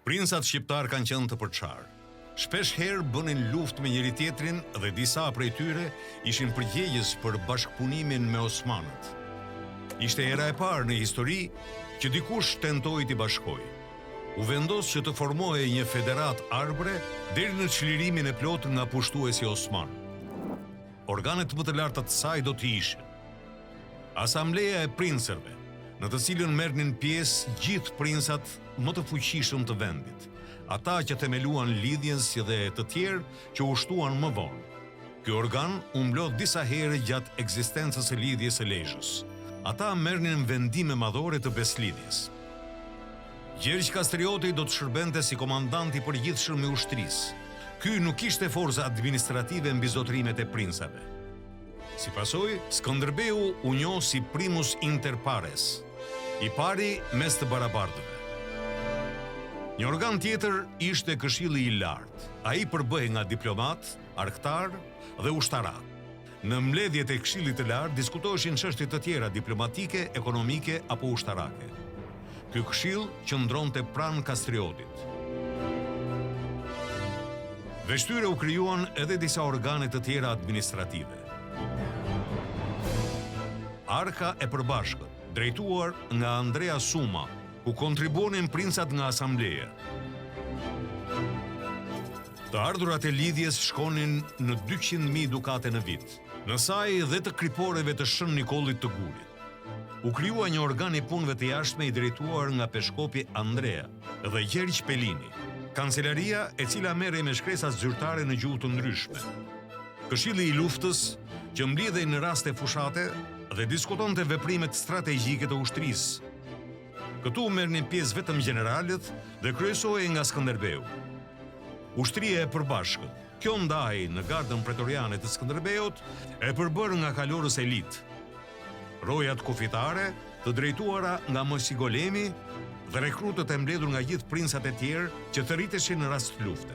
Princat shqiptar kanë qenë të përçarë. Shpesh herë bënin luftë me njëri tjetrin dhe disa prej tyre ishin përgjegjës për bashkëpunimin me osmanët. Ishte era e parë në histori që dikush tentoi t'i bashkojë. U vendos që të formohej një federat arbre deri në çlirimin e plotë nga pushtuesi osman. Organet më të larta të saj do të ishin Asambleja e Princërve, në të cilën merrnin pjesë gjithë princat më të fuqishëm të vendit, ata që themeluan lidhjen si dhe të tjerë që u shtuan më vonë. Ky organ u mblodh disa herë gjatë ekzistencës së lidhjes së Lezhës. Ata merrnin vendime madhore të beslidhjes. Gjergj Kastrioti do të shërbente si komandant i përgjithshëm i ushtrisë. Ky nuk kishte forca administrative mbi zotrimet e princave. Si pasojë, Skënderbeu u njoh si primus inter pares, i pari mes të barabartëve. Një organ tjetër ishte Këshilli i Lartë. Ai përbëhej nga diplomat, arktar dhe ushtarak. Në mbledhjet e Këshillit të Lartë diskutoheshin çështje të tjera diplomatike, ekonomike apo ushtarake. Ky këshill qëndronte pranë Kastriotit. Veç tyre u krijuan edhe disa organe të tjera administrative. Arka e përbashkët, drejtuar nga Andrea Suma, ku kontribuonin princat nga asambleja. Të ardhurat e lidhjes shkonin në 200.000 dukate në vit, në saj dhe të kriporeve të Shën Nikollit të Gurit. U krijua një organ i punëve të jashtme i drejtuar nga peshkopi Andrea dhe Gjergj Pelini, kancelaria e cila merrej me shkresa zyrtare në gjuhë të ndryshme. Këshilli i luftës, që mblidhej në raste fushate dhe diskutonte veprimet strategjike të ushtrisë. Këtu merrnin pjesë vetëm gjeneralët dhe kryesohej nga Skënderbeu. Ushtria e përbashkët, kjo ndahej në gardën pretoriane të Skënderbeut, e përbërë nga kalorës elit. Rojat kufitare, të drejtuara nga Mosigolemi dhe rekrutët e mbledhur nga gjithë princat e tjerë që të rriteshin në rast lufte.